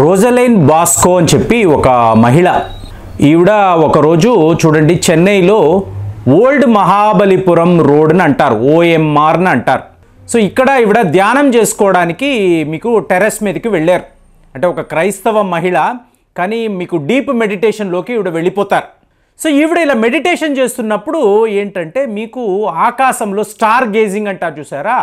రోజలైన్ Bosco అని చెప్పి ఒక మహిళ. ఈవిడ ఒకరోజు చూడండి, చెన్నైలో ఓల్డ్ మహాబలిపురం రోడ్ని అంటారు, ఓఎంఆర్ని అంటారు. సో ఇక్కడ ఈవిడ ధ్యానం చేసుకోవడానికి మీకు టెర్రస్ మీదకి వెళ్ళారు. అంటే ఒక క్రైస్తవ మహిళ, కానీ మీకు డీప్ మెడిటేషన్లోకి ఈవిడ వెళ్ళిపోతారు. సో ఈవిడ ఇలా మెడిటేషన్ చేస్తున్నప్పుడు ఏంటంటే, మీకు ఆకాశంలో స్టార్ గేజింగ్ అంటారు చూసారా,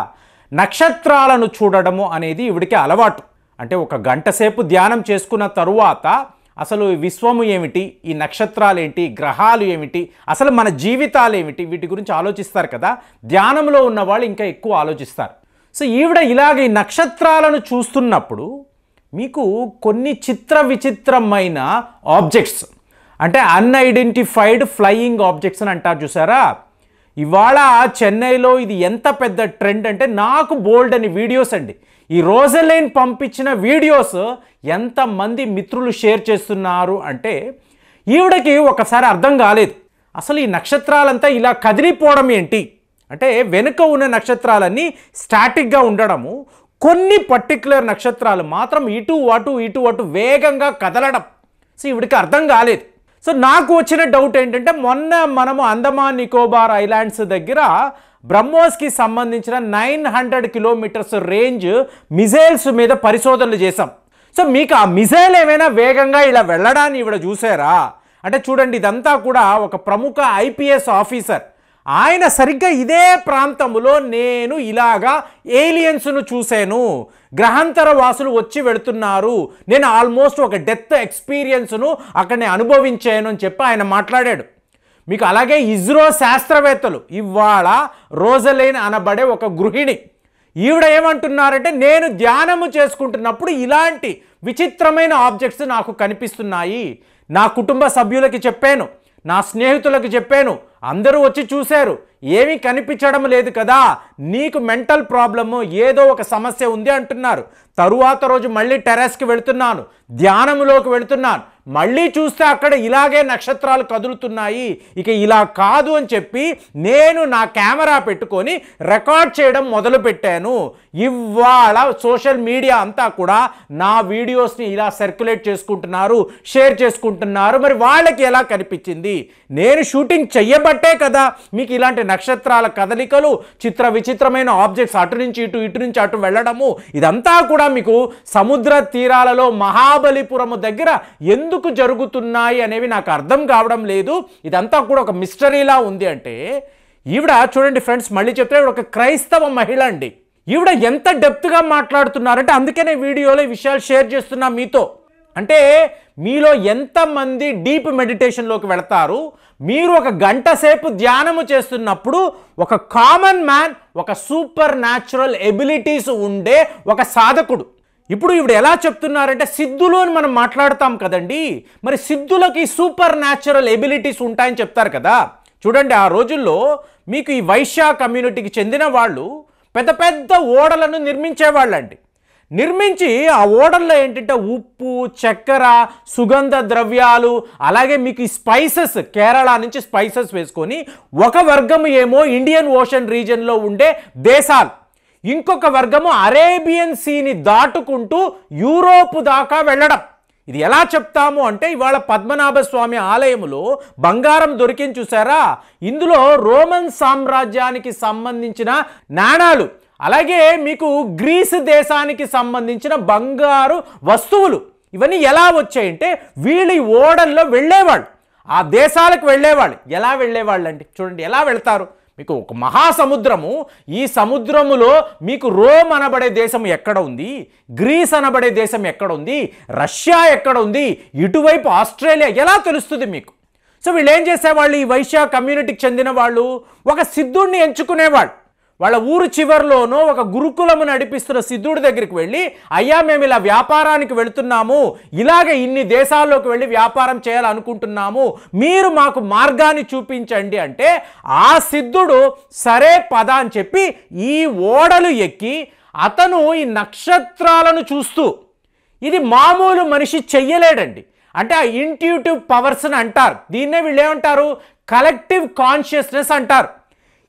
నక్షత్రాలను చూడడము అనేది ఈవిడికి అలవాటు. అంటే ఒక గంట సేపు ధ్యానం చేసుకున్న తరువాత అసలు విశ్వము ఏమిటి, ఈ నక్షత్రాలు ఏంటి, గ్రహాలు ఏమిటి, అసలు మన జీవితాలు ఏమిటి, వీటి గురించి ఆలోచిస్తారు కదా. ధ్యానంలో ఉన్న వాళ్ళు ఇంకా ఎక్కువ ఆలోచిస్తారు. సో ఈవిడ ఇలాగ ఈ నక్షత్రాలను చూస్తున్నప్పుడు మీకు కొన్ని విచిత్రమైన ఆబ్జెక్ట్స్, అంటే అన్ఐడెంటిఫైడ్ ఫ్లయింగ్ ఆబ్జెక్ట్స్ అని అంటారు చూసారా. ఇవాళ చెన్నైలో ఇది ఎంత పెద్ద ట్రెండ్ అంటే, నాకు బోల్డ్ అని వీడియోస్ అండి, ఈ రోజలైన్ పంపించిన వీడియోస్ ఎంతమంది మిత్రులు షేర్ చేస్తున్నారు అంటే, ఈవిడకి ఒకసారి అర్థం కాలేదు, అసలు ఈ నక్షత్రాలంతా ఇలా కదిలిపోవడం ఏంటి అంటే, వెనుక ఉన్న నక్షత్రాలన్నీ స్టాటిక్గా ఉండడము, కొన్ని పర్టిక్యులర్ నక్షత్రాలు మాత్రం ఇటు అటు వేగంగా కదలడం. సో ఈవిడికి అర్థం కాలేదు. సో నాకు వచ్చిన డౌట్ ఏంటంటే, మొన్న మనము అండమాన్ నికోబార్ ఐలాండ్స్ దగ్గర బ్రహ్మోస్కి సంబంధించిన 900 కిలోమీటర్స్ రేంజ్ మిజైల్స్ మీద పరిశోధనలు చేశాం. సో మీకు ఆ మిజైల్ ఏమైనా వేగంగా ఇలా వెళ్ళడాన్ని ఈవిడ చూసారా అంటే, చూడండి, ఇదంతా కూడా ఒక ప్రముఖ ఐపీఎస్ ఆఫీసర్, ఆయన సరిగ్గా ఇదే ప్రాంతంలో నేను ఇలాగా ఏలియన్స్ను చూశాను, గ్రహాంతర వాసులు వచ్చి వెళుతున్నారు, నేను ఆల్మోస్ట్ ఒక డెత్ ఎక్స్పీరియన్స్ను అక్కడ అనుభవించాను అని చెప్పి ఆయన మాట్లాడాడు. మీకు అలాగే ఇస్రో శాస్త్రవేత్తలు, ఇవాళ రోజలైన్ అనబడే ఒక గృహిణి, ఈవిడ ఏమంటున్నారంటే, నేను ధ్యానము చేసుకుంటున్నప్పుడు ఇలాంటి విచిత్రమైన ఆబ్జెక్ట్స్ నాకు కనిపిస్తున్నాయి, నా కుటుంబ సభ్యులకి చెప్పాను, నా స్నేహితులకు చెప్పాను, అందరూ వచ్చి చూశారు, ఏమీ కనిపించడం లేదు కదా, నీకు మెంటల్ ప్రాబ్లము, ఏదో ఒక సమస్య ఉంది అంటున్నారు. తరువాత రోజు మళ్ళీ టెర్రస్కి వెళుతున్నాను, ధ్యానంలోకి వెళుతున్నాను, మళ్ళీ చూస్తే అక్కడ ఇలాగే నక్షత్రాలు కదులుతున్నాయి, ఇక ఇలా కాదు అని చెప్పి నేను నా కెమెరా పెట్టుకొని రికార్డ్ చేయడం మొదలుపెట్టాను. ఇవాళ సోషల్ మీడియా అంతా కూడా నా వీడియోస్ని ఇలా సర్క్యులేట్ చేసుకుంటున్నారు, షేర్ చేసుకుంటున్నారు. మరి వాళ్ళకి ఎలా కనిపించింది? నేను షూటింగ్ చెయ్యబట్టే కదా మీకు ఇలాంటి నక్షత్రాల కదలికలు, విచిత్రమైన ఆబ్జెక్ట్స్ అటు నుంచి ఇటు నుంచి అటు వెళ్ళడము, ఇదంతా కూడా మీకు సముద్ర తీరాలలో మహాబలిపురము దగ్గర ఎందుకు జరుగుతున్నాయి అనేవి నాకు అర్థం కావడం లేదు. ఇదంతా కూడా ఒక మిస్టరీలా ఉంది. అంటే ఈవిడ చూడండి ఫ్రెండ్స్, మళ్ళీ చెప్తే ఈవిడ ఒక క్రైస్తవ మహిళ అండి. ఈవిడ ఎంత డెప్త్గా మాట్లాడుతున్నారంటే, అందుకనే వీడియోలో ఈ విషయాలు షేర్ చేస్తున్నా మీతో. అంటే మీలో ఎంతమంది డీప్ మెడిటేషన్లోకి వెళతారు? మీరు ఒక గంట సేపు ధ్యానము చేస్తున్నప్పుడు ఒక కామన్ మ్యాన్, ఒక సూపర్ న్యాచురల్ ఎబిలిటీస్ ఉండే ఒక సాధకుడు, ఇప్పుడు ఈవిడ ఎలా చెప్తున్నారంటే, సిద్ధులు అని మనం మాట్లాడతాం కదండి, మరి సిద్ధులకి సూపర్ న్యాచురల్ ఎబిలిటీస్ ఉంటాయని చెప్తారు కదా. చూడండి, ఆ రోజుల్లో మీకు ఈ వైశ్య కమ్యూనిటీకి చెందిన వాళ్ళు పెద్ద పెద్ద ఓడలను నిర్మించేవాళ్ళండి. నిర్మించి ఆ ఓడల్లో ఏంటంటే ఉప్పు, చక్కెర, సుగంధ ద్రవ్యాలు, అలాగే మీకు ఈ స్పైసెస్, కేరళ నుంచి స్పైసెస్ వేసుకొని, ఒక వర్గం ఏమో ఇండియన్ ఓషన్ రీజియన్లో ఉండే దేశాలు, ఇంకొక వర్గము అరేబియన్ సీని దాటుకుంటూ యూరోప్ దాకా వెళ్ళడం. ఇది ఎలా చెప్తాము అంటే, ఇవాళ పద్మనాభ స్వామి ఆలయములో బంగారం దొరికింది చూసారా, ఇందులో రోమన్ సామ్రాజ్యానికి సంబంధించిన నాణాలు, అలాగే మీకు గ్రీస్ దేశానికి సంబంధించిన బంగారు వస్తువులు, ఇవన్నీ ఎలా వచ్చాయంటే వీళ్ళు ఓడల్లో వెళ్ళేవాళ్ళు, ఆ దేశాలకు వెళ్ళేవాళ్ళు. ఎలా వెళ్ళేవాళ్ళు అంటే, చూడండి ఎలా వెళ్తారు. మీకు ఒక మహాసముద్రము, ఈ సముద్రములో మీకు రోమ్ అనబడే దేశం ఎక్కడ ఉంది, గ్రీస్ అనబడే దేశం ఎక్కడ ఉంది, రష్యా ఎక్కడ ఉంది, ఇటువైపు ఆస్ట్రేలియా ఎలా తెలుస్తుంది మీకు? సో వీళ్ళు ఏం చేసేవాళ్ళు, ఈ వైశ్య కమ్యూనిటీకి చెందిన వాళ్ళు ఒక సిద్ధుడిని ఎంచుకునేవాళ్ళు. వాళ్ళ ఊరు చివరిలోనో ఒక గురుకులము నడిపిస్తున్న సిద్ధుడి దగ్గరికి వెళ్ళి, అయ్యా మేము ఇలా వ్యాపారానికి వెళుతున్నాము, ఇలాగే ఇన్ని దేశాల్లోకి వెళ్ళి వ్యాపారం చేయాలనుకుంటున్నాము, మీరు మాకు మార్గాన్ని చూపించండి అంటే, ఆ సిద్ధుడు సరే పద అని చెప్పి ఈ ఓడలు ఎక్కి అతను ఈ నక్షత్రాలను చూస్తూ, ఇది మామూలు మనిషి చెయ్యలేడండి. అంటే ఆ ఇంట్యూటివ్ పవర్స్ అని అంటారు, దీన్నే వీళ్ళు ఏమంటారు, కలెక్టివ్ కాన్షియస్నెస్ అంటారు.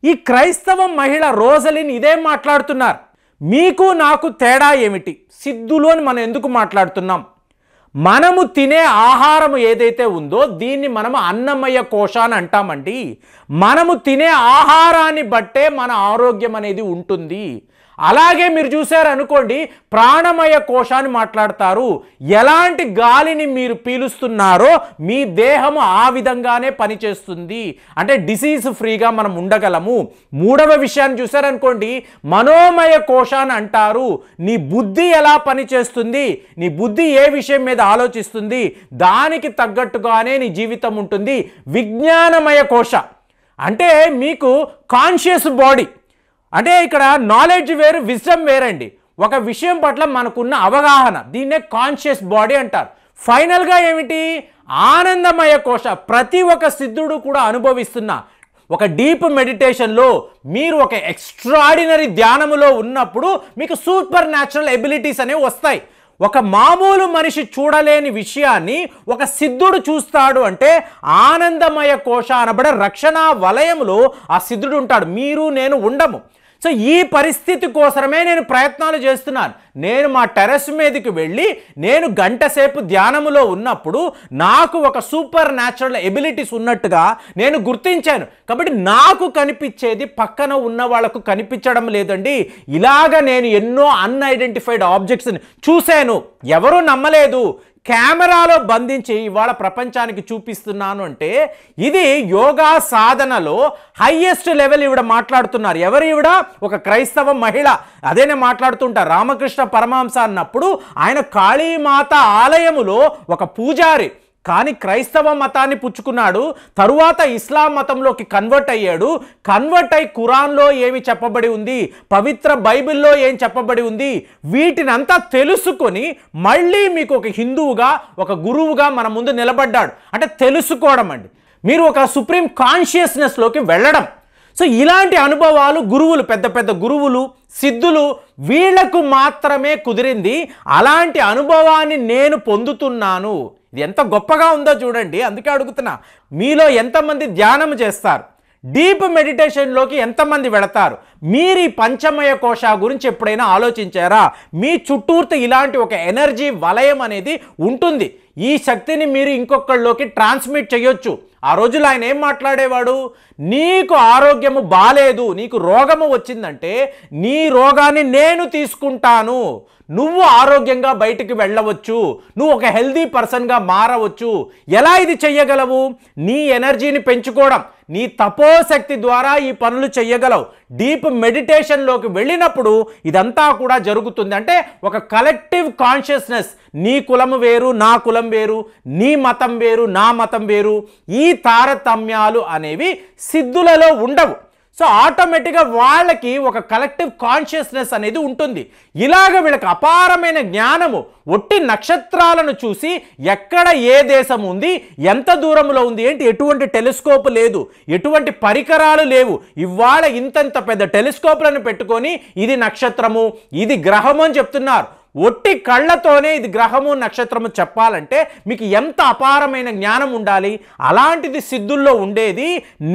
ఈ క్రైస్తవ మహిళ రోజలిన్ ఇదే మాట్లాడుతున్నారు. మీకు నాకు తేడా ఏమిటి? సిద్ధులు అని మనం ఎందుకు మాట్లాడుతున్నాం? మనము తినే ఆహారం ఏదైతే ఉందో దీన్ని మనము అన్నమయ కోశ అని అంటామండి. మనము తినే ఆహారాన్ని బట్టే మన ఆరోగ్యం అనేది ఉంటుంది. అలాగే మీరు చూసారనుకోండి, ప్రాణమయ కోశాన్ని మాట్లాడతారు. ఎలాంటి గాలిని మీరు పీలుస్తున్నారో మీ దేహము ఆ విధంగానే పనిచేస్తుంది. అంటే డిసీజ్ ఫ్రీగా మనం ఉండగలము. మూడవ విషయాన్ని చూసారనుకోండి, మనోమయ కోశాన్ని అంటారు. నీ బుద్ధి ఎలా పనిచేస్తుంది, నీ బుద్ధి ఏ విషయం మీద ఆలోచిస్తుంది, దానికి తగ్గట్టుగానే నీ జీవితం ఉంటుంది. విజ్ఞానమయ కోశ అంటే మీకు కాన్షియస్ బాడీ. అంటే ఇక్కడ నాలెడ్జ్ వేరు, విజ్డమ్ వేరండి. ఒక విషయం పట్ల మనకున్న అవగాహన, దీన్నే కాన్షియస్ బాడీ అంటారు. ఫైనల్గా ఏమిటి, ఆనందమయ కోశ. ప్రతి ఒక్క సిద్ధుడు కూడా అనుభవిస్తున్న ఒక డీప్ మెడిటేషన్లో మీరు ఒక ఎక్స్ట్రాడినరీ ధ్యానములో ఉన్నప్పుడు మీకు సూపర్ న్యాచురల్ ఎబిలిటీస్ అనేవి వస్తాయి. ఒక మామూలు మనిషి చూడలేని విషయాన్ని ఒక సిద్ధుడు చూస్తాడు. అంటే ఆనందమయ కోశ అనబడే రక్షణ వలయంలో ఆ సిద్ధుడు ఉంటాడు. మీరు నేను ఉండము. సో ఈ పరిస్థితి కోసమే నేను ప్రయత్నాలు చేస్తున్నాను. నేను మా టెర్రస్ మీదకి వెళ్ళి నేను గంట సేపు ధ్యానములో ఉన్నప్పుడు నాకు ఒక సూపర్ న్యాచురల్ ఎబిలిటీస్ ఉన్నట్టుగా నేను గుర్తించాను. కాబట్టి నాకు కనిపించేది పక్కన ఉన్న వాళ్ళకు కనిపించడం లేదండి. ఇలాగ నేను ఎన్నో అన్ఐడెంటిఫైడ్ ఆబ్జెక్ట్స్ని చూశాను. ఎవరూ నమ్మలేదు. కెమెరాలో బంధించి ఇవాళ ప్రపంచానికి చూపిస్తున్నాను. అంటే ఇది యోగా సాధనలో హైయెస్ట్ లెవెల్ ఈవిడ మాట్లాడుతున్నారు. ఎవరు ఈవిడ? ఒక క్రైస్తవ మహిళ. అదేనే మాట్లాడుతుంటారు. రామకృష్ణ పరమహంస అన్నప్పుడు ఆయన కాళీమాత ఆలయములో ఒక పూజారి, కానీ క్రైస్తవ మతాన్ని పుచ్చుకున్నాడు. తరువాత ఇస్లాం మతంలోకి కన్వర్ట్ అయ్యాడు. కన్వర్ట్ అయి ఖురాన్లో ఏమి చెప్పబడి ఉంది, పవిత్ర బైబిల్లో ఏం చెప్పబడి ఉంది, వీటిని అంతా తెలుసుకొని మళ్ళీ మీకు ఒక హిందువుగా, ఒక గురువుగా మన ముందు నిలబడ్డాడు. అంటే తెలుసుకోవడం అండి, మీరు ఒక సుప్రీం కాన్షియస్నెస్లోకి వెళ్ళడం. సో ఇలాంటి అనుభవాలు గురువులు, పెద్ద పెద్ద గురువులు, సిద్ధులు, వీళ్లకు మాత్రమే కుదిరింది. అలాంటి అనుభవాన్ని నేను పొందుతున్నాను. ఇది ఎంత గొప్పగా ఉందో చూడండి. అందుకే అడుగుతున్నా, మీలో ఎంతమంది ధ్యానం చేస్తారు, డీప్ మెడిటేషన్లోకి ఎంతమంది వెళతారు? మీరు ఈ పంచమయ కోశ గురించి ఎప్పుడైనా ఆలోచించారా? మీ చుట్టూర్త ఇలాంటి ఒక ఎనర్జీ వలయం అనేది ఉంటుంది. ఈ శక్తిని మీరు ఇంకొకళ్ళలోకి ట్రాన్స్మిట్ చేయొచ్చు. ఆ రోజులో ఆయన ఏం మాట్లాడేవాడు? నీకు ఆరోగ్యము బాలేదు, నీకు రోగము వచ్చిందంటే నీ రోగాన్ని నేను తీసుకుంటాను, నువ్వు ఆరోగ్యంగా బయటికి వెళ్ళవచ్చు, నువ్వు ఒక హెల్దీ పర్సన్గా మారవచ్చు. ఎలా ఇది చెయ్యగలవు? నీ ఎనర్జీని పెంచుకోవడం, నీ తపోశక్తి ద్వారా ఈ పనులు చెయ్యగలవు. డీప్ మెడిటేషన్లోకి వెళ్ళినప్పుడు ఇదంతా కూడా జరుగుతుంది. అంటే ఒక కలెక్టివ్ కాన్షియస్నెస్. నీ కులము వేరు, నా కులం వేరు, నీ మతం వేరు, నా మతం వేరు. ఈ తారతమ్యాలు అనేవి సిద్ధులలో ఉండవు. సో ఆటోమేటిక్గా వాళ్ళకి ఒక కలెక్టివ్ కాన్షియస్నెస్ అనేది ఉంటుంది. ఇలాగ వీళ్ళకి అపారమైన జ్ఞానము. ఒట్టి నక్షత్రాలను చూసి ఎక్కడ ఏ దేశం ఉంది, ఎంత దూరంలో ఉంది, ఏంటి, ఎటువంటి టెలిస్కోప్ లేదు, ఎటువంటి పరికరాలు లేవు. ఇవాళ ఇంతంత పెద్ద టెలిస్కోప్లను పెట్టుకొని ఇది నక్షత్రము, ఇది గ్రహము అని చెప్తున్నారు. ఒట్టి కళ్ళతోనే ఇది గ్రహము నక్షత్రము చెప్పాలంటే మీకు ఎంత అపారమైన జ్ఞానం ఉండాలి. అలాంటిది సిద్ధుల్లో ఉండేది.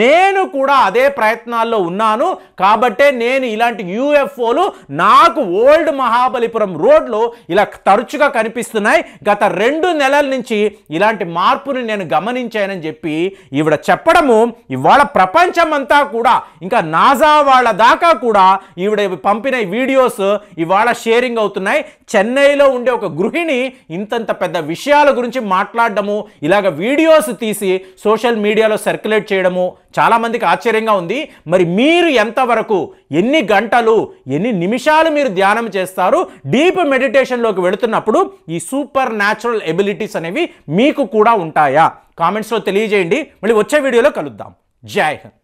నేను కూడా అదే ప్రయత్నాల్లో ఉన్నాను. కాబట్టే నేను ఇలాంటి యూఎఫ్ఓలు నాకు ఓల్డ్ మహాబలిపురం రోడ్లో ఇలా తరచుగా కనిపిస్తున్నాయి. గత 2 నెలల నుంచి ఇలాంటి మార్పుని నేను గమనించానని చెప్పి ఈవిడ చెప్పడము ఇవాళ ప్రపంచమంతా కూడా, ఇంకా నాసా వాళ్ళ దాకా కూడా ఈవిడ పంపిన వీడియోస్ ఇవాళ షేరింగ్ అవుతున్నాయి. చెన్నైలో ఉండే ఒక గృహిణి ఇంతంత పెద్ద విషయాల గురించి మాట్లాడడము, ఇలాగ వీడియోస్ తీసి సోషల్ మీడియాలో సర్క్యులేట్ చేయడము చాలామందికి ఆశ్చర్యంగా ఉంది. మరి మీరు ఎంతవరకు, ఎన్ని గంటలు, ఎన్ని నిమిషాలు మీరు ధ్యానం చేస్తారు? డీప్ మెడిటేషన్లోకి వెళుతున్నప్పుడు ఈ సూపర్ న్యాచురల్ ఎబిలిటీస్ అనేవి మీకు కూడా ఉంటాయా? కామెంట్స్లో తెలియజేయండి. మళ్ళీ వచ్చే వీడియోలో కలుద్దాం. జై హింద్.